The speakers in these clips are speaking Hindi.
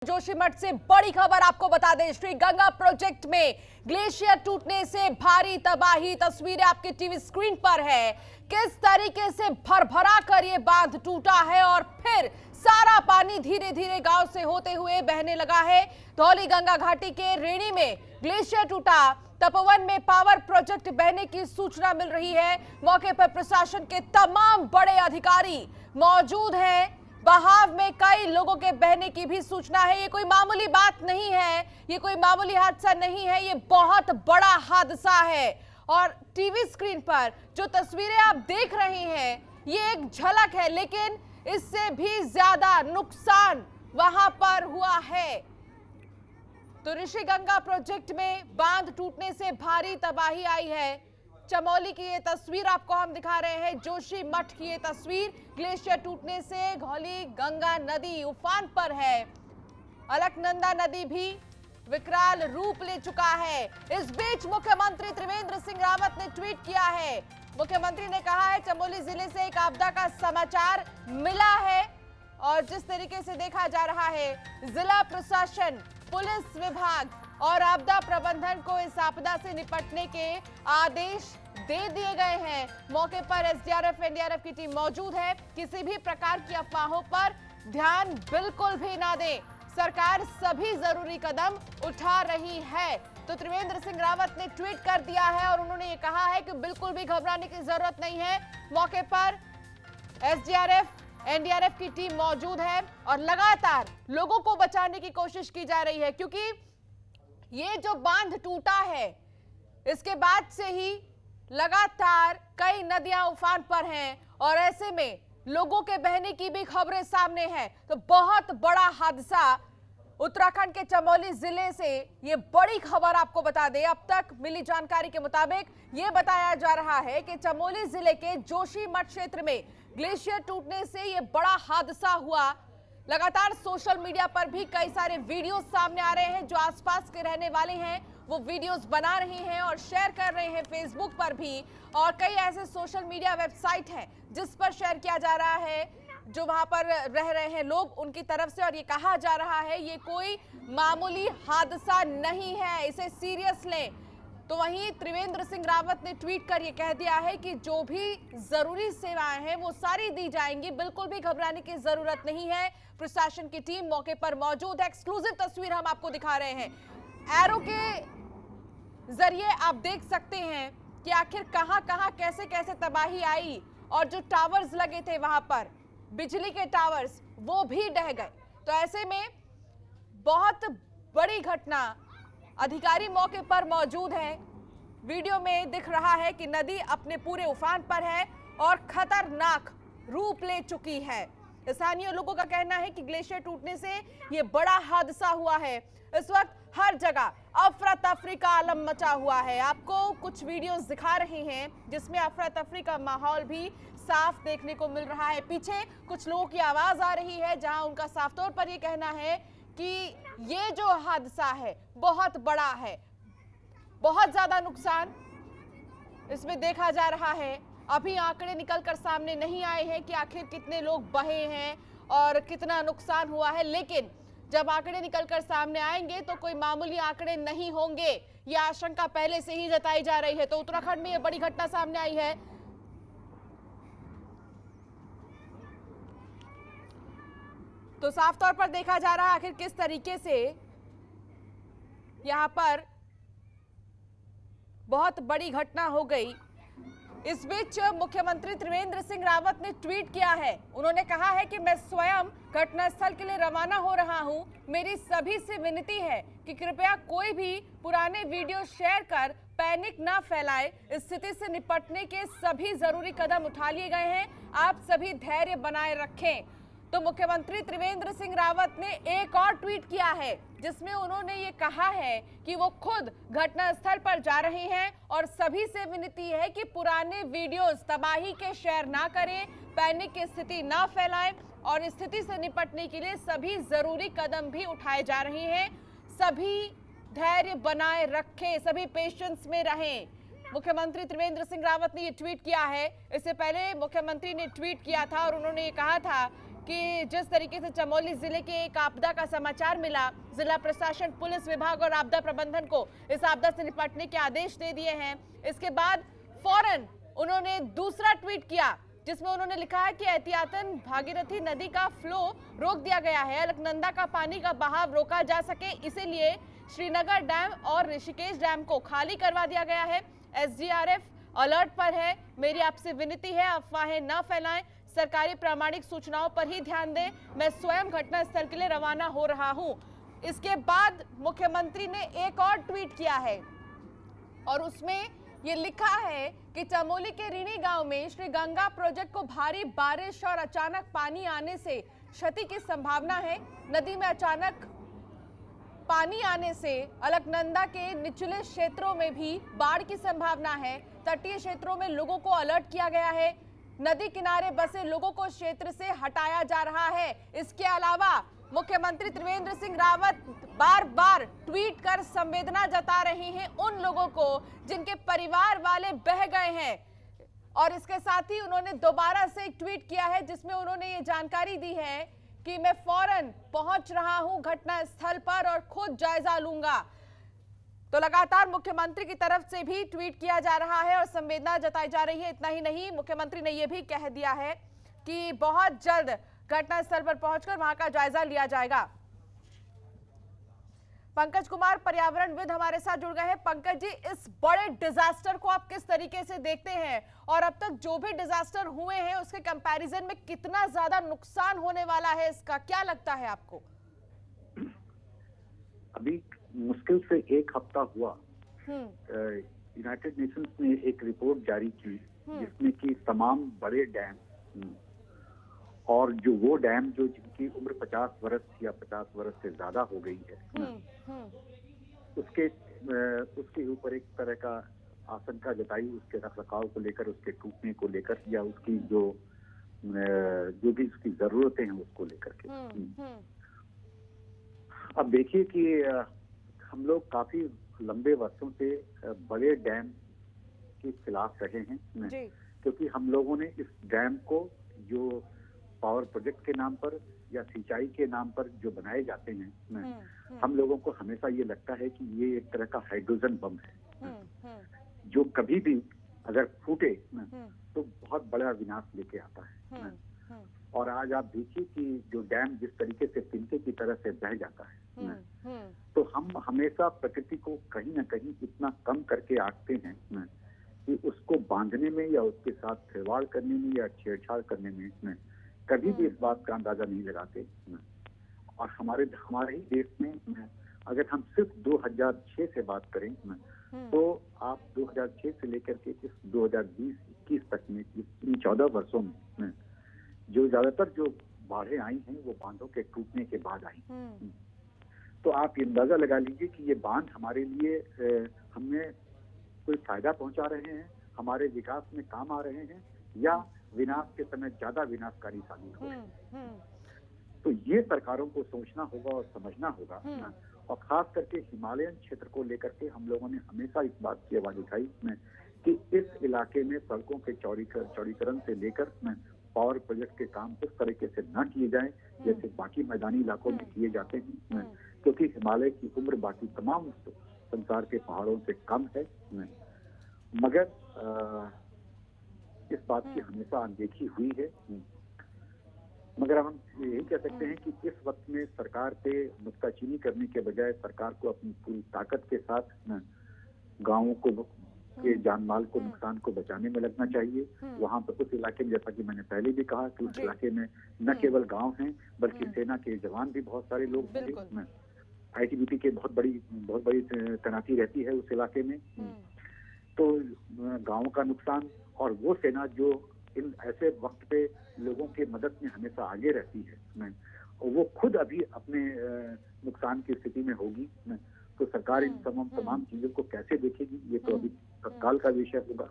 जोशीमठ से बड़ी खबर आपको बता दें, श्री गंगा प्रोजेक्ट में ग्लेशियर टूटने से भारी तबाही। तस्वीरें आपके टीवी स्क्रीन पर है। किस तरीके से भरभरा कर ये बांध टूटा है और फिर सारा पानी धीरे धीरे गांव से होते हुए बहने लगा है। धौली गंगा घाटी के रेणी में ग्लेशियर टूटा। तपोवन में पावर प्रोजेक्ट बहने की सूचना मिल रही है। मौके पर प्रशासन के तमाम बड़े अधिकारी मौजूद हैं। बहाव में कई लोगों के बहने की भी सूचना है। ये कोई मामूली बात नहीं है, ये कोई मामूली हादसा नहीं है, ये बहुत बड़ा हादसा है। और टीवी स्क्रीन पर जो तस्वीरें आप देख रहे हैं ये एक झलक है, लेकिन इससे भी ज्यादा नुकसान वहां पर हुआ है। तो ऋषि गंगा प्रोजेक्ट में बांध टूटने से भारी तबाही आई है। चमोली की ये तस्वीर आपको हम दिखा रहे हैं, जोशीमठ की ये तस्वीर। ग्लेशियर टूटने से धौली गंगा नदी उफान पर है। अलकनंदा नदी भी विकराल रूप ले चुका है। इस बीच मुख्यमंत्री त्रिवेंद्र सिंह रावत ने ट्वीट किया है। मुख्यमंत्री ने कहा है चमोली जिले से एक आपदा का समाचार मिला है और जिस तरीके से देखा जा रहा है जिला प्रशासन, पुलिस विभाग और आपदा प्रबंधन को इस आपदा से निपटने के आदेश दे दिए गए हैं। मौके पर एसडीआरएफ, एनडीआरएफ की टीम मौजूद है। किसी भी प्रकार की अफवाहों पर ध्यान बिल्कुल भी ना दें। सरकार सभी जरूरी कदम उठा रही है। तो त्रिवेंद्र सिंह रावत ने ट्वीट कर दिया है और उन्होंने ये कहा है कि बिल्कुल भी घबराने की जरूरत नहीं है। मौके पर एसडीआरएफ, एनडीआरएफ की टीम मौजूद है और लगातार लोगों को बचाने की कोशिश की जा रही है, क्योंकि ये जो बांध टूटा है इसके बाद से ही लगातार कई नदियां उफान पर हैं और ऐसे में लोगों के बहने की भी खबरें सामने हैं। तो बहुत बड़ा हादसा उत्तराखंड के चमोली जिले से, ये बड़ी खबर आपको बता दें। अब तक मिली जानकारी के मुताबिक ये बताया जा रहा है कि चमोली जिले के जोशीमठ क्षेत्र में ग्लेशियर टूटने से ये बड़ा हादसा हुआ। लगातार सोशल मीडिया पर भी कई सारे वीडियोस सामने आ रहे हैं। जो आसपास के रहने वाले हैं वो वीडियोस बना रहे हैं और शेयर कर रहे हैं फेसबुक पर भी, और कई ऐसे सोशल मीडिया वेबसाइट हैं जिस पर शेयर किया जा रहा है जो वहां पर रह रहे हैं लोग उनकी तरफ से। और ये कहा जा रहा है ये कोई मामूली हादसा नहीं है, इसे सीरियस लें। तो वहीं त्रिवेंद्र सिंह रावत ने ट्वीट कर ये कह दिया है कि जो भी जरूरी सेवाएं हैं वो सारी दी जाएंगी, बिल्कुल भी घबराने की जरूरत नहीं है। प्रशासन की टीम मौके पर मौजूद है। एक्सक्लूसिव तस्वीर हम आपको दिखा रहे हैं। एरो के जरिए आप देख सकते हैं कि आखिर कहां कहां कैसे कैसे तबाही आई और जो टावर्स लगे थे वहां पर बिजली के टावर्स वो भी ढह गए। तो ऐसे में बहुत बड़ी घटना, अधिकारी मौके पर मौजूद हैं। वीडियो में दिख रहा है कि नदी अपने पूरे उफान पर है और खतरनाक रूप ले चुकी है। स्थानीय लोगों का कहना है कि ग्लेशियर टूटने से यह बड़ा हादसा हुआ है। इस वक्त हर जगह अफरा तफरी का आलम मचा हुआ है। आपको कुछ वीडियोस दिखा रहे हैं जिसमें अफरा तफरी का माहौल भी साफ देखने को मिल रहा है। पीछे कुछ लोगों की आवाज आ रही है जहां उनका साफ तौर पर यह कहना है कि ये जो हादसा है बहुत बड़ा है, बहुत ज्यादा नुकसान इसमें देखा जा रहा है। अभी आंकड़े निकलकर सामने नहीं आए हैं कि आखिर कितने लोग बहे हैं और कितना नुकसान हुआ है, लेकिन जब आंकड़े निकलकर सामने आएंगे तो कोई मामूली आंकड़े नहीं होंगे, ये आशंका पहले से ही जताई जा रही है। तो उत्तराखंड में ये बड़ी घटना सामने आई है। तो साफ तौर पर देखा जा रहा है आखिर किस तरीके से यहां पर बहुत बड़ी घटना हो गई। इस बीच मुख्यमंत्री त्रिवेंद्र सिंह रावत ने ट्वीट किया है। उन्होंने कहा है कि मैं स्वयं घटनास्थल के लिए रवाना हो रहा हूं। मेरी सभी से विनती है कि कृपया कोई भी पुराने वीडियो शेयर कर पैनिक ना फैलाए। इस स्थिति से निपटने के सभी जरूरी कदम उठा लिए गए हैं। आप सभी धैर्य बनाए रखें। तो मुख्यमंत्री त्रिवेंद्र सिंह रावत ने एक और ट्वीट किया है जिसमें उन्होंने ये कहा है कि वो खुद घटनास्थल पर जा रहे हैं और सभी से विनती है कि पुराने वीडियोस तबाही के शेयर ना करें, पैनिक की स्थिति ना फैलाएं और स्थिति से निपटने के लिए सभी जरूरी कदम भी उठाए जा रहे हैं। सभी धैर्य बनाए रखें, सभी पेशेंस में रहें। मुख्यमंत्री त्रिवेंद्र सिंह रावत ने ये ट्वीट किया है। इससे पहले मुख्यमंत्री ने ट्वीट किया था और उन्होंने ये कहा था कि जिस तरीके से चमोली जिले के एक आपदा का समाचार मिला, जिला प्रशासन, पुलिस विभाग और आपदा प्रबंधन को इस आपदा से निपटने के आदेश दे दिए हैं। इसके बाद फौरन उन्होंने दूसरा ट्वीट किया जिसमें उन्होंने लिखा है कि एहतियातन भागीरथी नदी का फ्लो रोक दिया गया है, अलकनंदा का पानी का बहाव रोका जा सके इसीलिए श्रीनगर डैम और ऋषिकेश डैम को खाली करवा दिया गया है। एसडीआरएफ अलर्ट पर है। मेरी आपसे विनती है, अफवाहें न फैलाएं, सरकारी प्रामाणिक सूचनाओं पर ही ध्यान दें। मैं स्वयं घटनास्थल के लिए रवाना हो रहा हूं। इसके बाद मुख्यमंत्री ने एक और ट्वीट किया है और उसमें ये लिखा है कि चमोली के रीणी गांव में श्री गंगा प्रोजेक्ट को भारी बारिश और अचानक पानी आने से क्षति की संभावना है। नदी में अचानक पानी आने से अलकनंदा के निचले क्षेत्रों में भी बाढ़ की संभावना है। तटीय क्षेत्रों में लोगों को अलर्ट किया गया है। नदी किनारे बसे लोगों को क्षेत्र से हटाया जा रहा है। इसके अलावा मुख्यमंत्री त्रिवेंद्र सिंह रावत बार बार ट्वीट कर संवेदना जता रहे हैं उन लोगों को जिनके परिवार वाले बह गए हैं। और इसके साथ ही उन्होंने दोबारा से एक ट्वीट किया है जिसमें उन्होंने ये जानकारी दी है कि मैं फौरन पहुंच रहा हूं घटना स्थल पर और खुद जायजा लूंगा। तो लगातार मुख्यमंत्री की तरफ से भी ट्वीट किया जा रहा है और संवेदना जताई जा रही है। इतना ही नहीं, मुख्यमंत्री ने यह भी कह दिया है कि बहुत जल्द घटनास्थल पर पहुंचकर वहां का जायजा लिया जाएगा। पंकज कुमार पर्यावरणविद हमारे साथ जुड़ गए हैं। पंकज जी, इस बड़े डिजास्टर को आप किस तरीके से देखते हैं और अब तक जो भी डिजास्टर हुए हैं उसके कंपैरिजन में कितना ज्यादा नुकसान होने वाला है, इसका क्या लगता है आपको? अभी मुश्किल से एक हफ्ता हुआ, यूनाइटेड नेशंस ने एक रिपोर्ट जारी की जिसमें कि तमाम बड़े डैम और जो वो डैम जो जिनकी उम्र 50 वर्ष या 50 वर्ष से ज्यादा हो गई है उसके ऊपर एक तरह का आशंका जताई, उसके रखरखाव को लेकर, उसके टूटने को लेकर या उसकी जो भी उसकी जरूरतें हैं उसको लेकर के। अब देखिए कि हम लोग काफी लंबे वर्षों से बड़े डैम के खिलाफ रहे हैं क्योंकि हम लोगों ने इस डैम को जो पावर प्रोजेक्ट के नाम पर या सिंचाई के नाम पर जो बनाए जाते हैं हम लोगों को हमेशा ये लगता है कि ये एक तरह का हाइड्रोजन बम है जो कभी भी अगर फूटे तो बहुत बड़ा विनाश लेके आता है। और आज आप देखिए कि जो डैम जिस तरीके से तिनके की तरह से बह जाता है तो हम हमेशा प्रकृति को कहीं ना कहीं इतना कम करके आंकते हैं कि उसको बांधने में या उसके साथ खिलवाड़ करने में या छेड़छाड़ करने में कभी भी इस बात का अंदाजा नहीं लगाते। और हमारे ही देश में अगर हम सिर्फ 2006 से बात करें तो आप 2006 से लेकर के इस 2020-21 तक में इन 14 वर्षों में जो ज्यादातर जो बाढ़ें आई हैं वो बांधों के टूटने के बाद आई। तो आप ये अंदाजा लगा लीजिए कि ये बांध हमारे लिए हमें कोई फायदा पहुंचा रहे हैं, हमारे विकास में काम आ रहे हैं या विनाश के समय ज्यादा विनाशकारी साबित हो रहे हैं। तो ये सरकारों को सोचना होगा और समझना होगा और खास करके हिमालयन क्षेत्र को लेकर के हम लोगों ने हमेशा इस बात की आवाज उठाई कि इस इलाके में सड़कों के चौड़ीकरण से लेकर पावर प्रोजेक्ट के काम इस तरीके से न किए जाएं जैसे बाकी मैदानी इलाकों में किए जाते हैं क्योंकि हिमालय की उम्र बाकी तमाम संसार के पहाड़ों से कम है। मगर इस बात की हमेशा अनदेखी हुई है। मगर हम यही कह सकते हैं कि इस वक्त में सरकार पे नुक्ताचीनी करने के बजाय सरकार को अपनी पूरी ताकत के साथ गांवों को के जान माल को नुकसान को बचाने में लगना चाहिए। वहां पर उस इलाके में जैसा कि मैंने पहले भी कहा कि उस इलाके में न केवल गांव हैं बल्कि सेना के जवान भी बहुत सारे लोग हैं। आईटीबीपी के बहुत बड़ी तैनाती रहती है उस इलाके में। तो गांव का नुकसान और वो सेना जो इन ऐसे वक्त पे लोगों के मदद में हमेशा आगे रहती है और वो खुद अभी अपने नुकसान की स्थिति में होगी तो सरकार इन तमाम चीजों को कैसे देखेगी ये तो अभी तत्काल का विषय होगा।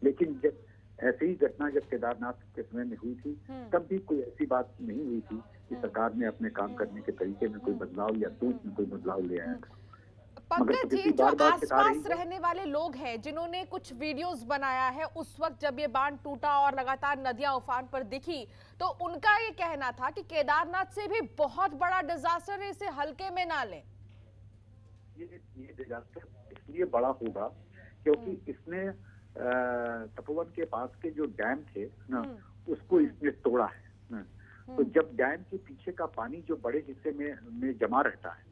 लेकिन जब ऐसी ही घटना जब केदारनाथ के समय में हुई थी तब भी कोई ऐसी बात नहीं हुई थी कि सरकार ने अपने काम करने के तरीके में कोई बदलाव या सोच में कोई बदलाव ले आया था। पंकज जी, जो आसपास रहने वाले लोग हैं जिन्होंने कुछ वीडियोस बनाया है उस वक्त जब ये बांध टूटा और लगातार नदियां उफान पर दिखी, तो उनका ये कहना था कि केदारनाथ से भी बहुत बड़ा डिजास्टर है, इसे हल्के में ना लें। ये डिजास्टर इसलिए बड़ा होगा क्योंकि इसने तपोवन के पास के जो डैम थे ना, उसको इसने तोड़ा है ना। तो जब डैम के पीछे का पानी जो बड़े हिस्से में जमा रहता है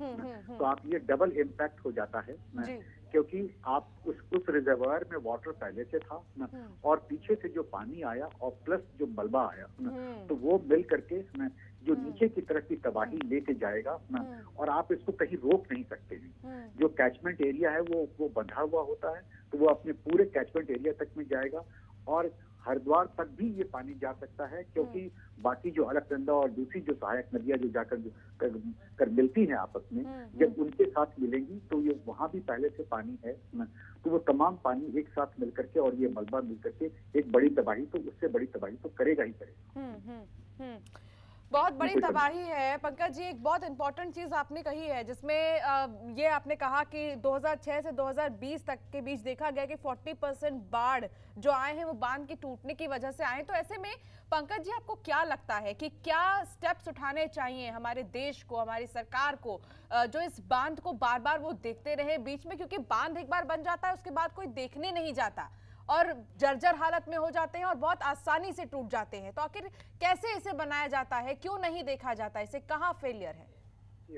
तो आप ये डबल इम्पैक्ट हो जाता है ना, क्योंकि आप उस रिजर्वायर में वाटर पहले से था ना, और पीछे से जो पानी आया और प्लस जो मलबा आया ना, तो वो मिल करके ना जो नीचे की तरफ की तबाही लेके जाएगा ना, और आप इसको कहीं रोक नहीं सकते हैं। जो कैचमेंट एरिया है वो बंधा हुआ होता है, तो वो अपने पूरे कैचमेंट एरिया तक में जाएगा और हरिद्वार तक भी ये पानी जा सकता है, क्योंकि बाकी जो अलकनंदा और दूसरी जो सहायक नदियां जो जाकर कर मिलती हैं आपस में, जब उनके साथ मिलेंगी तो ये वहां भी पहले से पानी है ना, तो वो तमाम पानी एक साथ मिल करके और ये मलबा मिल करके एक बड़ी तबाही, तो उससे बड़ी तबाही तो करेगा ही करेगा। बहुत बड़ी तबाही है। पंकज जी, एक बहुत इंपॉर्टेंट चीज आपने कही है जिसमें ये आपने कहा कि 2006 से 2020 तक के बीच देखा गया कि 40% बाढ़ जो आए हैं वो बांध के टूटने की वजह से आए। तो ऐसे में पंकज जी, आपको क्या लगता है कि क्या स्टेप्स उठाने चाहिए हमारे देश को, हमारी सरकार को, जो इस बांध को बार बार वो देखते रहे बीच में, क्योंकि बांध एक बार बन जाता है उसके बाद कोई देखने नहीं जाता और जर्जर हालत में हो जाते हैं और बहुत आसानी से टूट जाते हैं। तो आखिर कैसे इसे बनाया जाता है, क्यों नहीं देखा जाता, इसे कहाँ फेलियर है?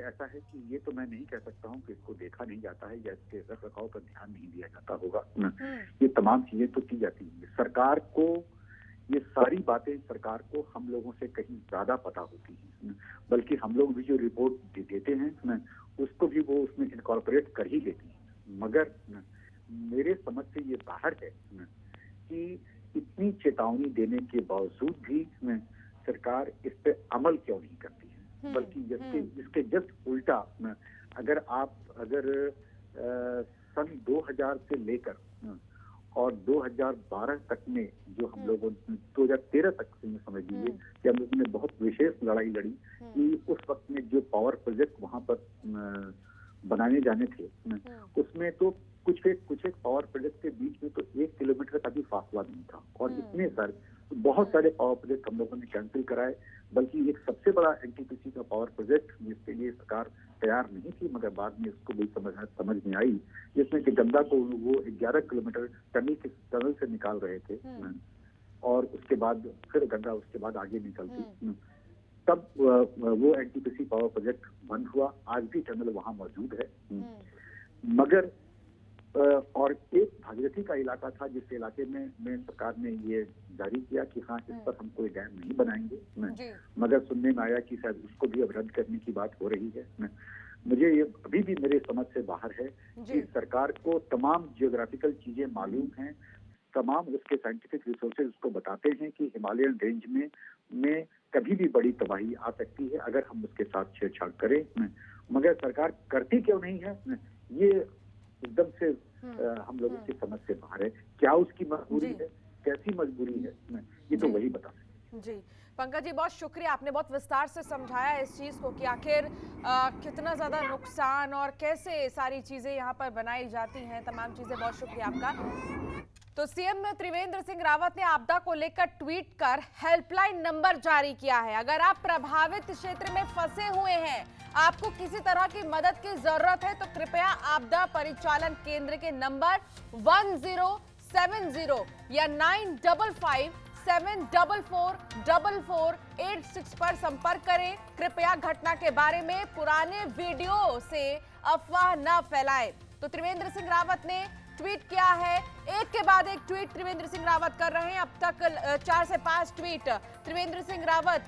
ऐसा है कि ये तो मैं नहीं कह सकता हूँ कि इसको देखा नहीं जाता है या इसके रखरखाव पर ध्यान नहीं दिया जाता होगा। ये तमाम चीजें तो की जाती हैं। सरकार को ये सारी बातें, सरकार को हम लोगों से कहीं ज्यादा पता होती हैं, बल्कि हम लोग भी जो रिपोर्ट देते हैं उसको भी वो उसमें इनकॉर्पोरेट कर ही लेती है। मगर मेरे समझ से ये बाहर है कि इतनी चेतावनी देने के बावजूद भी सरकार इस पे अमल क्यों नहीं करती है, बल्कि इसके जस्ट उल्टा, अगर सन 2000 से लेकर और 2012 तक में जो हम लोगों 2013 तक से समझ लीजिए कि हम लोगों ने बहुत विशेष लड़ाई लड़ी कि उस वक्त में जो पावर प्रोजेक्ट वहां पर बनाने जाने थे उसमें तो कुछ एक पावर प्रोजेक्ट के बीच में तो 1 किलोमीटर का भी फासला नहीं था, और इतने बहुत सारे पावर प्रोजेक्ट हम लोगों ने कैंसिल कराए। बल्कि एक सबसे बड़ा एनटीपीसी का पावर प्रोजेक्ट जिसके लिए सरकार तैयार नहीं थी, मगर बाद में इसको भी समझ में आई, जिसमें कि गंगा को वो 11 किलोमीटर टनल से निकाल रहे थे और उसके बाद फिर गंगा उसके बाद आगे निकलती, तब वो एनटीपीसी पावर प्रोजेक्ट बंद हुआ। आज भी टनल वहां मौजूद है, मगर और एक भागीरथी का इलाका था जिस इलाके में सरकार ने ये जारी किया कि हाँ, इस पर हम कोई डैम नहीं बनाएंगे, मगर सुनने में आया कि शायद उसको भी अब रद्द करने की बात हो रही है। मुझे ये अभी भी मेरे समझ से बाहर है कि सरकार को तमाम जियोग्राफिकल चीजें मालूम हैं, तमाम उसके साइंटिफिक रिसोर्सेज उसको बताते हैं कि हिमालयन रेंज में कभी भी बड़ी तबाही आ सकती है अगर हम उसके साथ छेड़छाड़ करें, मगर सरकार करती क्यों नहीं है, ये एकदम से हम लोगों की समझ से बाहर है। क्या उसकी मजबूरी है, कैसी मजबूरी है, ये तो वही बता सकते। जी पंकज जी, बहुत शुक्रिया, आपने बहुत विस्तार से समझाया इस चीज को कि आखिर कितना ज्यादा नुकसान और कैसे सारी चीजें यहाँ पर बनाई जाती हैं, तमाम चीजें। बहुत शुक्रिया आपका। तो सीएम त्रिवेंद्र सिंह रावत ने आपदा को लेकर ट्वीट कर हेल्पलाइन नंबर जारी किया है। अगर आप प्रभावित क्षेत्र में फंसे हुए हैं, आपको किसी तरह की मदद की जरूरत है, तो कृपया आपदा परिचालन केंद्र के नंबर 1070 या 955-744-4486 पर संपर्क करें। कृपया घटना के बारे में पुराने वीडियो से अफवाह न फैलाएं। तो त्रिवेंद्र सिंह रावत ने ट्वीट किया है, एक के बाद एक ट्वीट त्रिवेंद्र सिंह रावत कर रहे हैं। अब तक 4 से 5 ट्वीट त्रिवेंद्र सिंह रावत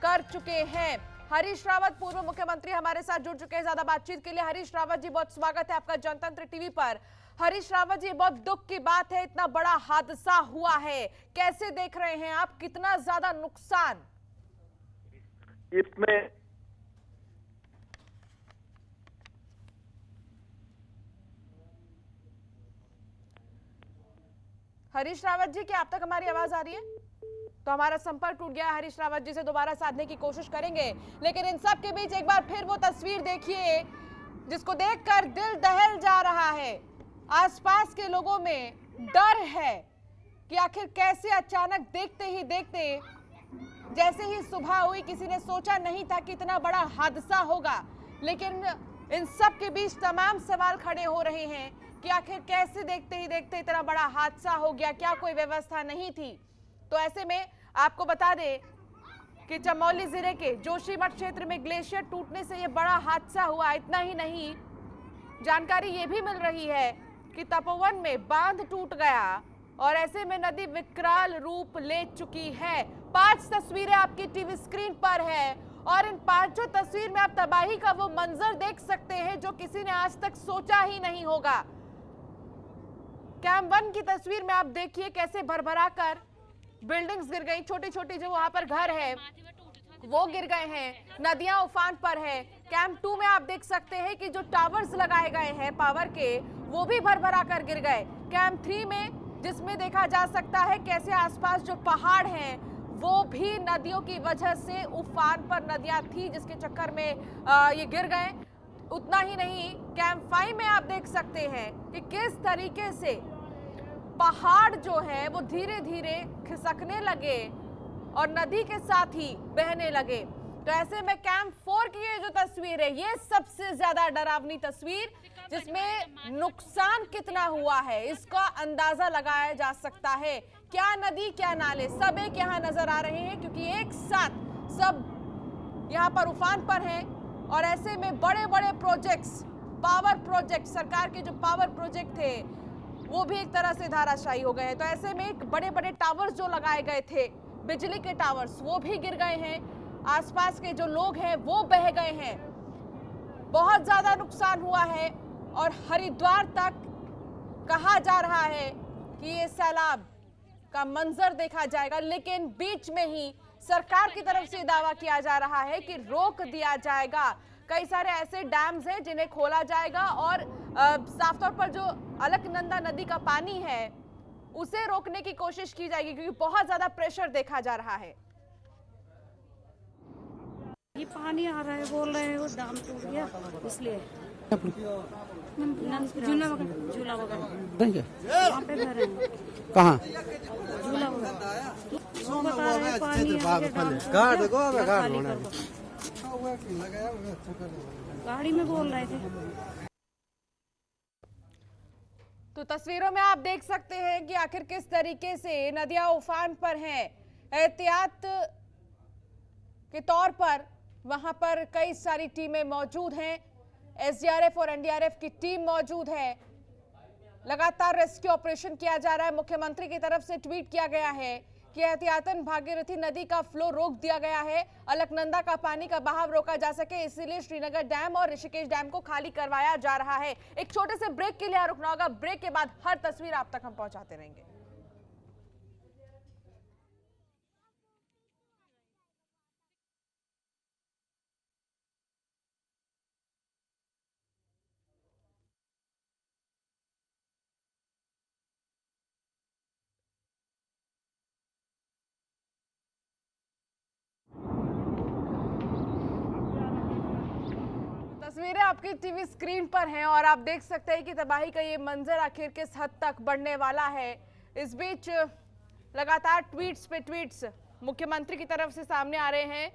कर चुके हैं। हरीश रावत पूर्व मुख्यमंत्री हमारे साथ जुड़ चुके हैं ज्यादा बातचीत के लिए। हरीश रावत जी, बहुत स्वागत है आपका जनतंत्र टीवी पर। हरीश रावत जी, बहुत दुख की बात है, इतना बड़ा हादसा हुआ है, कैसे देख रहे हैं आप, कितना ज्यादा नुकसान इसमें? हरीश रावत जी, क्या आप तक हमारी आवाज आ रही है? तो हमारा संपर्क टूट गया। हरीश रावत जी से दोबारा साधने की कोशिश करेंगे, लेकिन इन सब के बीच एक बार फिर वो तस्वीर देखिए जिसको देखकर दिल दहल जा रहा है। आसपास के लोगों में डर है कि आखिर कैसे अचानक देखते ही देखते, जैसे ही सुबह हुई, किसी ने सोचा नहीं था कि इतना बड़ा हादसा होगा। लेकिन इन सब के बीच तमाम सवाल खड़े हो रहे हैं कि आखिर कैसे देखते ही देखते इतना बड़ा हादसा हो गया, क्या कोई व्यवस्था नहीं थी। तो ऐसे में आपको बता दें कि चमोली जिले के जोशीमठ क्षेत्र में ग्लेशियर टूटने से यह बड़ा हादसा हुआ। इतना ही नहीं, जानकारी ये भी मिल रही है कि तपोवन में बांध टूट गया और ऐसे में नदी विकराल रूप ले चुकी है। 5 तस्वीरें आपकी टीवी स्क्रीन पर है और इन 5 तस्वीर में आप तबाही का वो मंजर देख सकते हैं जो किसी ने आज तक सोचा ही नहीं होगा। कैंप 1 की तस्वीर में आप देखिए कैसे भरभरा कर बिल्डिंग्स गिर गई, छोटी छोटी जो वहां पर घर है वो गिर गए हैं, नदियां उफान पर है। कैंप 2 में आप देख सकते हैं कि जो टावर्स लगाए गए हैं पावर के, वो भी भरभरा कर गिर गए। कैंप 3 में, जिसमें देखा जा सकता है कैसे आसपास जो पहाड़ हैं वो भी नदियों की वजह से उफान पर नदियां थी, जिसके चक्कर में ये गिर गए। उतना ही नहीं, कैंप 5 में आप देख सकते हैं कि किस तरीके से पहाड़ जो है वो धीरे धीरे खिसकने लगे और नदी के साथ ही बहने लगे। तो ऐसे में कैंप 4 की ये जो तस्वीर है, ये सबसे ज्यादा डरावनी तस्वीर, जिसमें नुकसान कितना हुआ है इसका अंदाजा लगाया जा सकता है। क्या नदी क्या नाले सब एक यहाँ नजर आ रहे हैं, क्योंकि एक साथ सब यहाँ पर उफान पर हैं और ऐसे में बड़े बड़े प्रोजेक्ट्स, पावर प्रोजेक्ट, सरकार के जो पावर प्रोजेक्ट थे वो भी एक तरह से धाराशायी हो गए हैं। तो ऐसे में बड़े बड़े टावर्स जो लगाए गए थे, बिजली के टावर्स, वो भी गिर गए हैं। आसपास के जो लोग हैं वो बह गए हैं। बहुत ज्यादा नुकसान हुआ है और हरिद्वार तक कहा जा रहा है कि ये सैलाब का मंजर देखा जाएगा। लेकिन बीच में ही सरकार की तरफ से दावा किया जा रहा है कि रोक दिया जाएगा। कई सारे ऐसे डैम्स हैं जिन्हें खोला जाएगा और साफ तौर पर जो अलकनंदा नदी का पानी है उसे रोकने की कोशिश की जाएगी, क्योंकि बहुत ज्यादा प्रेशर देखा जा रहा है। ये पानी आ रहा है, बोल रहे हैं वो डैम टूट गया, इसलिए झूला वहाँ पे घर है। कहाँ? झूला वो बता रहे हैं पानी गाड़ी में बोल रहे थे। तो तस्वीरों में आप देख सकते हैं कि आखिर किस तरीके से नदियां उफान पर हैं। एहतियात के तौर पर वहां पर कई सारी टीमें मौजूद हैं, एसडीआरएफ और एनडीआरएफ की टीम मौजूद है। लगातार रेस्क्यू ऑपरेशन किया जा रहा है। मुख्यमंत्री की तरफ से ट्वीट किया गया है कि एहतियातन भागीरथी नदी का फ्लो रोक दिया गया है, अलकनंदा का पानी का बहाव रोका जा सके, इसीलिए श्रीनगर डैम और ऋषिकेश डैम को खाली करवाया जा रहा है। एक छोटे से ब्रेक के लिए रुकना होगा, ब्रेक के बाद हर तस्वीर आप तक हम पहुंचाते रहेंगे। तस्वीरें आपकी टीवी स्क्रीन पर हैं और आप देख सकते हैं कि तबाही का ये मंजर आखिर किस हद तक बढ़ने वाला है। इस बीच लगातार ट्वीट्स पे ट्वीट्स मुख्यमंत्री की तरफ से सामने आ रहे हैं।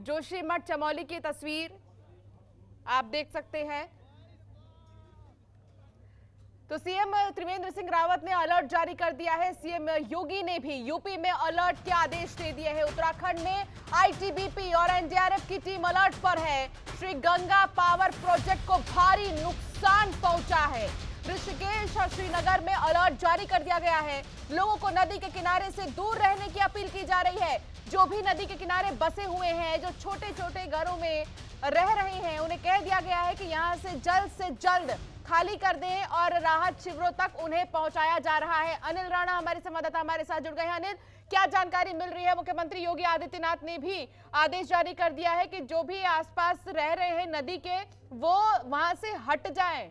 जोशीमठ चमोली की तस्वीर आप देख सकते हैं। तो सीएम त्रिवेंद्र सिंह रावत ने अलर्ट जारी कर दिया है। सीएम योगी ने भी यूपी में अलर्ट के आदेश दे दिए हैं। उत्तराखंड में आईटीबीपी और एनडीआरएफ की टीम अलर्ट पर है। श्री गंगा पावर प्रोजेक्ट को भारी नुकसान पहुंचा है। ऋषिकेश और श्रीनगर में अलर्ट जारी कर दिया गया है। लोगों को नदी के किनारे से दूर रहने की अपील की जा रही है। जो भी नदी के किनारे बसे हुए हैं, जो छोटे छोटे घरों में रह रहे हैं, उन्हें कह दिया गया है कि यहां से जल्द खाली कर दें और राहत शिविरों तक उन्हें पहुंचाया जा रहा है। अनिल राणा हमारे संवाददाता हमारे साथ जुड़ गए हैं। अनिल, क्या जानकारी मिल रही है? मुख्यमंत्री योगी आदित्यनाथ ने भी आदेश जारी कर दिया है कि जो भी आसपास रह रहे हैं नदी के, वो वहां से हट जाएं।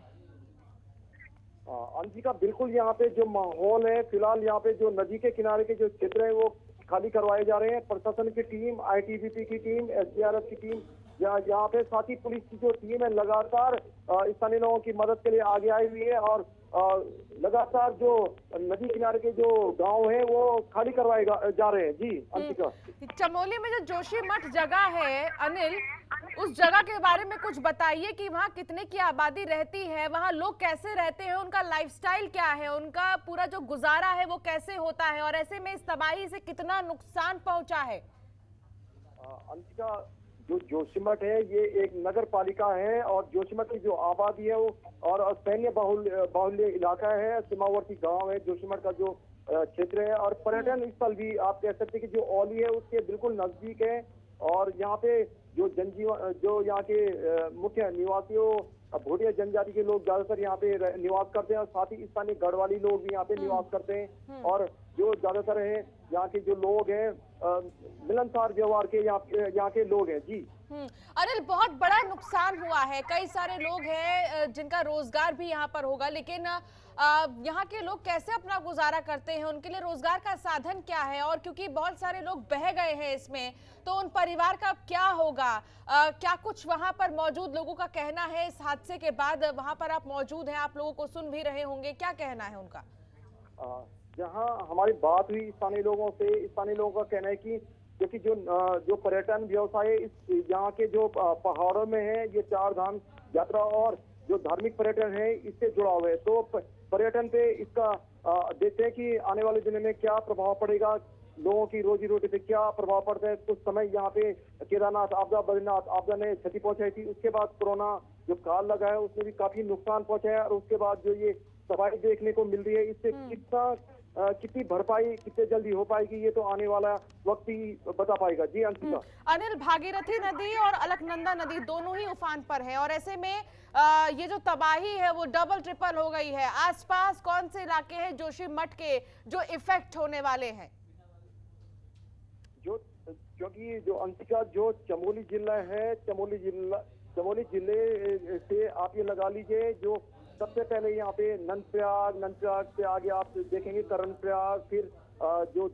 अंशिका, बिल्कुल यहाँ पे जो माहौल है फिलहाल, यहाँ पे जो नदी के किनारे के जो क्षेत्र है वो खाली करवाए जा रहे हैं। प्रशासन की टीम, आईटीबीपी की टीम, एसडीआरएफ की टीम यहाँ पे साथ ही पुलिस की जो टीम है लगातार स्थानीय लोगों की मदद के लिए आगे आई हुई है और लगातार जो नदी किनारे के जो गांव है वो खाली करवाए जा रहे हैं। जी अंशिका, चमोली में जो जोशी मठ जगह है अनिल, उस जगह के बारे में कुछ बताइए कि वहाँ कितने की आबादी रहती है, वहाँ लोग कैसे रहते हैं, उनका लाइफस्टाइल क्या है, उनका पूरा जो गुजारा है वो कैसे होता है, और ऐसे में इस तबाही से कितना नुकसान पहुंचा है। अंशिका, जो जोशीमठ है ये एक नगर पालिका है और जोशीमठ की जो आबादी है वो और सैन्य बाहुल्य इलाका है, सीमावर्ती गांव है जोशीमठ का जो क्षेत्र है और पर्यटन स्थल भी आप कह सकते हैं कि जो औली है उसके बिल्कुल नजदीक है। और यहाँ पे जो जनजीवन जो यहाँ के मुख्य निवासियों भोटिया जनजाति के लोग ज्यादातर यहाँ पे निवास करते हैं और साथ ही स्थानीय गढ़वाली लोग भी यहाँ पे निवास करते हैं और जो ज्यादातर है यहाँ के जो लोग हैं मिलनसार व्यवहार के यहाँ के लोग हैं। जी अनिल, बहुत बड़ा नुकसान हुआ है, कई सारे लोग हैं जिनका रोजगार भी यहाँ पर होगा, लेकिन यहाँ के लोग कैसे अपना गुजारा करते हैं, उनके लिए रोजगार का साधन क्या है, और क्योंकि बहुत सारे लोग बह गए हैं इसमें तो उन परिवार का क्या होगा, क्या कुछ वहाँ पर मौजूद लोगों का कहना है इस हादसे के बाद? वहाँ पर आप मौजूद हैं, आप लोगों को सुन भी रहे होंगे, क्या कहना है उनका? जहाँ हमारी बात हुई स्थानीय लोगों से, स्थानीय लोगों का कहना है कि क्योंकि जो पर्यटन व्यवसाय यहाँ के जो पहाड़ों में है, ये चार धाम यात्रा और जो धार्मिक पर्यटन है इससे जुड़ा हुआ है, तो पर्यटन पे इसका देखते हैं कि आने वाले दिनों में क्या प्रभाव पड़ेगा, लोगों की रोजी रोटी पे क्या प्रभाव पड़ता है। कुछ समय यहाँ पे केदारनाथ आपदा, बद्रीनाथ आपदा ने क्षति पहुंचाई थी, उसके बाद कोरोना जो काल लगा है उसने भी काफी नुकसान पहुंचाया और उसके बाद जो ये तबाही देखने को मिल रही है, इससे कितनी भरपाई कितने जल्दी हो पाएगी ये तो आने वाला वक्त ही बता पाएगा। जी अंशिका। अनिल, भागीरथी नदी और अलकनंदा नदी दोनों ही उफान पर है और ऐसे में ये जो तबाही है वो डबल ट्रिपल हो गई है। आसपास कौन से इलाके हैं जोशीमठ के जो इफेक्ट होने वाले हैं? क्योंकि जो अंशिका जो चमोली जिला है, चमोली जिले से आप ये लगा लीजिए जो सबसे पहले यहाँ पे नंदप्रयाग से आगे आप देखेंगे कर्णप्रयाग, फिर जो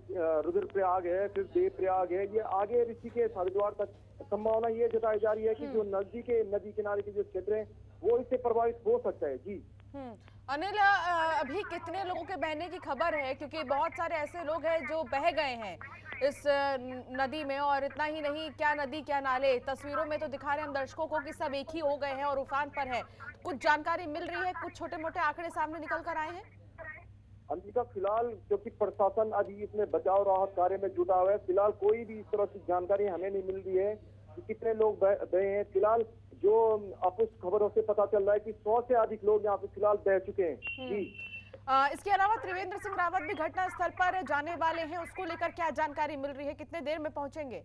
रुद्रप्रयाग है, फिर देवप्रयाग है, ये आगे ऋषिकेश हरिद्वार तक संभावना ये जताई जा रही है कि जो नदी किनारे के जो क्षेत्र हैं वो इससे प्रभावित हो सकता है। जी अनिल, अभी कितने लोगों के बहने की खबर है? क्योंकि बहुत सारे ऐसे लोग हैं जो बह गए हैं इस नदी में, और इतना ही नहीं, क्या नदी क्या नाले, तस्वीरों में तो दिखा रहे हैं हम दर्शकों को कि सब एक ही हो गए हैं और उफान पर है। कुछ जानकारी मिल रही है, कुछ छोटे मोटे आंकड़े सामने निकल कर आए हैं? अंशिका, फिलहाल क्योंकि प्रशासन अभी इसमें बचाव राहत कार्य में जुटा हुआ है, फिलहाल कोई भी इस तरह की जानकारी हमें नहीं मिल रही है कि कितने लोग बहे हैं। फिलहाल जो आपको खबरों से पता चल रहा है कि 100 से अधिक लोग यहाँ पे फिलहाल बह चुके हैं। जी इसके अलावा त्रिवेंद्र सिंह रावत भी घटना स्थल पर जाने वाले हैं, उसको लेकर क्या जानकारी मिल रही है, कितने देर में पहुंचेंगे?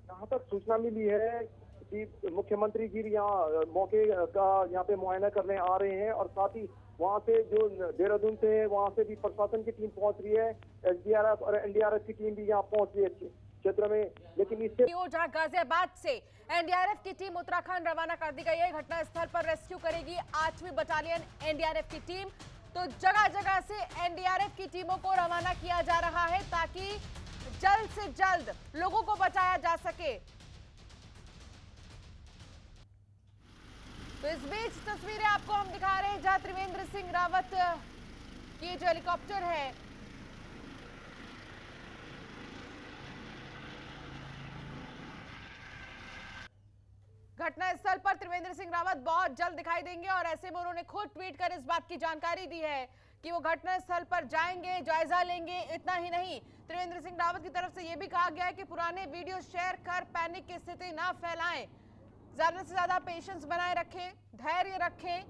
यहाँ तक सूचना मिली है कि मुख्यमंत्री जी यहाँ मौके का यहाँ पे मुआयना करने आ रहे हैं और साथ ही वहाँ से जो देहरादून से है वहाँ से भी प्रशासन की टीम पहुंच रही है, SDRF और NDRF की टीम भी यहाँ पहुंच रही है क्षेत्र में। लेकिन इससे जहाँ गाजियाबाद से NDRF की टीम उत्तराखंड रवाना कर दी गई है, घटना स्थल पर रेस्क्यू करेगी 8वीं बटालियन NDRF की टीम। तो जगह जगह से NDRF की टीमों को रवाना किया जा रहा है ताकि जल्द से जल्द लोगों को बचाया जा सके। तो इस बीच तस्वीरें आपको हम दिखा रहे हैं जहां त्रिवेंद्र सिंह रावत की जो हेलीकॉप्टर है घटनास्थल पर त्रिवेंद्र सिंह रावत बहुत जल्द दिखाई देंगे और ऐसे में उन्होंने खुद ट्वीट कर इस बात की जानकारी दी है कि वो घटनास्थल पर जाएंगे, जायजा लेंगे। इतना ही नहीं, त्रिवेंद्र सिंह रावत की तरफ से यह भी कहा गया है कि पुराने वीडियो शेयर कर पैनिक की स्थिति ना फैलाएं, ज्यादा से ज्यादा पेशेंस बनाए रखें, धैर्य रखें,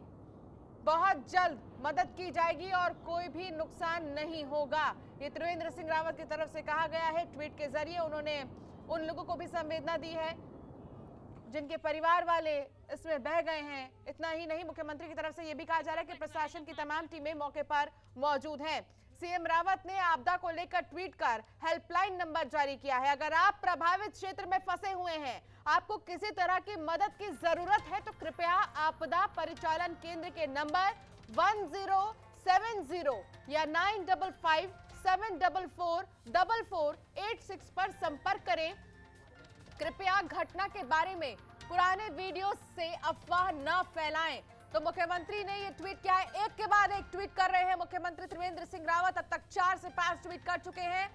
बहुत जल्द मदद की जाएगी और कोई भी नुकसान नहीं होगा। ये त्रिवेंद्र सिंह रावत की तरफ से कहा गया है। ट्वीट के जरिए उन्होंने उन लोगों को भी संवेदना दी है जिनके परिवार वाले इसमें बह गए हैं। इतना ही नहीं, मुख्यमंत्री की तरफ से यह भी कहा जा रहा है कि प्रशासन की तमाम टीमें मौके पर मौजूद हैं। सीएम रावत ने आपदा को लेकर ट्वीट कर हेल्पलाइन नंबर जारी किया है। अगर आप प्रभावित क्षेत्र में फंसे हुए हैं, आपको किसी तरह की मदद की जरूरत है तो कृपया आपदा परिचालन केंद्र के नंबर 1070 या 955 744 4486 पर संपर्क करें। कृपया घटना के बारे में पुराने वीडियो से अफवाह न फैलाएं। तो मुख्यमंत्री ने ये ट्वीट किया है। एक के बाद एक ट्वीट कर रहे हैं मुख्यमंत्री त्रिवेंद्र सिंह रावत। अब तक 4 से 5 ट्वीट कर चुके हैं।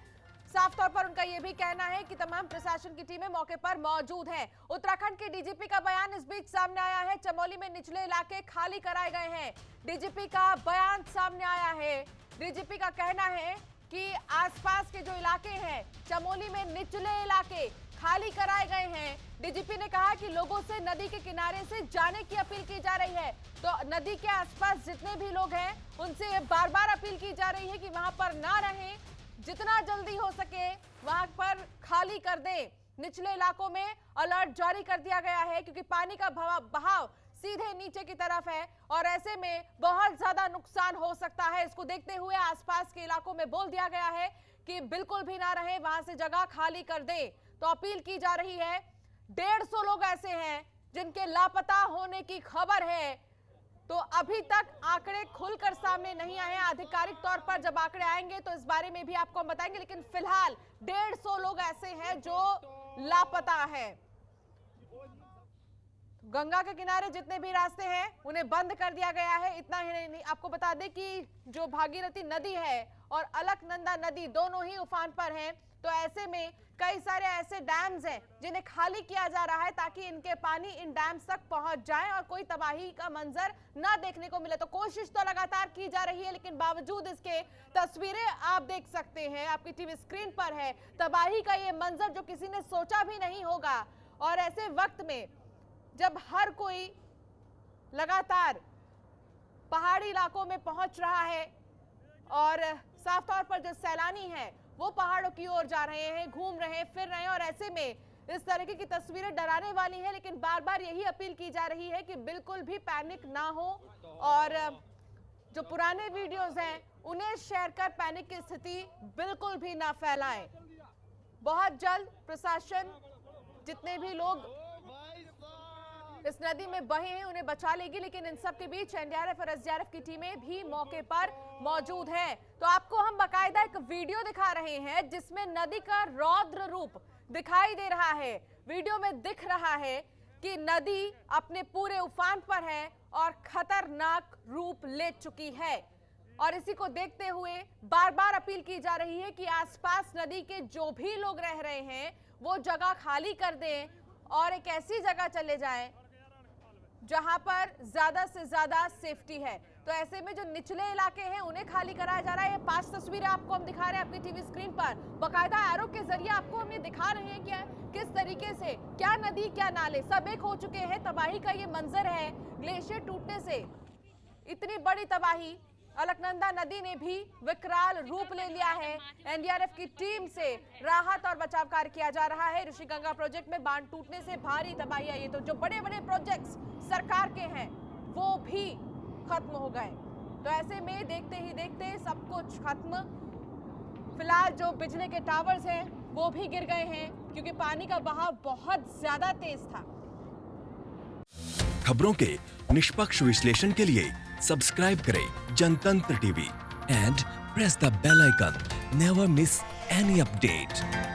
साफ तौर पर उनका यह भी कहना है कि तमाम प्रशासन की टीमें मौके पर मौजूद हैं। उत्तराखंड के डीजीपी का बयान इस बीच सामने आया है। चमोली में निचले इलाके खाली कराए गए हैं। डीजीपी का बयान सामने आया है। डीजीपी का कहना है कि आसपास के जो इलाके हैं, चमोली में निचले इलाके खाली कराए गए हैं। डीजीपी ने कहा कि लोगों से नदी के किनारे से जाने की अपील की जा रही है। तो नदी के आसपास जितने भी लोग हैं उनसे बार बार अपील की जा रही है कि वहां पर ना रहें, जितना जल्दी हो सके वहां पर खाली कर दें। निचले इलाकों में अलर्ट जारी कर दिया गया है क्योंकि पानी का बहाव सीधे नीचे की तरफ है और ऐसे में बहुत ज्यादा नुकसान हो सकता है। इसको देखते हुए आसपास के इलाकों में बोल दिया गया है कि बिल्कुल भी ना रहे, वहां से जगह खाली कर दें। तो अपील की जा रही है। 150 लोग ऐसे हैं जिनके लापता होने की खबर है। तो अभी तक आंकड़े खुलकर सामने नहीं आए हैं। आधिकारिक तौर पर जब आंकड़े आएंगे तो इस बारे में भी आपको हम बताएंगे, लेकिन फिलहाल 150 लोग ऐसे हैं जो लापता हैं। गंगा के किनारे जितने भी रास्ते हैं उन्हें बंद कर दिया गया है। इतना ही नहीं, आपको बता दें कि जो भागीरथी नदी है और अलकनंदा नदी दोनों ही उफान पर हैं। तो ऐसे में कई सारे ऐसे डैम्स हैं जिन्हें खाली किया जा रहा है ताकि इनके पानी इन डैम्स तक पहुंच जाए और कोई तबाही का मंजर ना देखने को मिले। तो कोशिश तो लगातार की जा रही है, लेकिन बावजूद इसके तस्वीरें आप देख सकते हैं, आपकी टीवी स्क्रीन पर है। तबाही का ये मंजर जो किसी ने सोचा भी नहीं होगा। और ऐसे वक्त में जब हर कोई लगातार पहाड़ी इलाकों में पहुंच रहा है और साफ तौर पर जो सैलानी हैं वो पहाड़ों की ओर जा रहे हैं, घूम रहे हैं, फिर रहे हैं और ऐसे में इस तरीके की तस्वीरें डराने वाली हैं। लेकिन बार बार यही अपील की जा रही है कि बिल्कुल भी पैनिक ना हो और जो पुराने वीडियोस हैं उन्हें शेयर कर पैनिक की स्थिति बिल्कुल भी ना फैलाएं। बहुत जल्द प्रशासन जितने भी लोग इस नदी में बहे हैं उन्हें बचा लेगी, लेकिन इन सब के बीच एनडीआरएफ और एसडीआरएफ की टीमें भी मौके पर मौजूद हैं। तो आपको हम बाकायदा एक वीडियो दिखा रहे हैं जिसमें नदी का रौद्र रूप दिखाई दे रहा है। वीडियो में दिख रहा है कि नदी अपने पूरे उफान पर है और खतरनाक रूप ले चुकी है। और इसी को देखते हुए बार बार अपील की जा रही है कि आसपास नदी के जो भी लोग रह रहे हैं वो जगह खाली कर दें और एक ऐसी जगह चले जाएं जहां पर ज्यादा से ज्यादा सेफ्टी है। तो ऐसे में जो निचले इलाके हैं उन्हें खाली कराया जा रहा है। ये 5 तस्वीरें आपको हम दिखा रहे हैं आपकी टीवी स्क्रीन पर। बाकायदा एरो के जरिए आपको हम ये दिखा रहे हैं कि किस तरीके से क्या नदी क्या नाले सब एक हो चुके हैं। तबाही का ये मंजर है। ग्लेशियर टूटने से इतनी बड़ी तबाही, अलकनंदा नदी ने भी विकराल रूप ले लिया है। एनडीआरएफ की टीम से राहत और बचाव कार्य किया जा रहा है। ऋषिगंगा प्रोजेक्ट में बांध टूटने से भारी तबाही आई है। तो जो बड़े बड़े प्रोजेक्ट्स सरकार के हैं वो भी खत्म हो गए। तो ऐसे में देखते ही देखते सब कुछ खत्म। फिलहाल जो बिजली के टावर्स हैं वो भी गिर गए हैं क्योंकि पानी का बहाव बहुत ज्यादा तेज था। खबरों के निष्पक्ष विश्लेषण के लिए सब्सक्राइब करें Janatantra TV and press the bell icon. Never miss any update.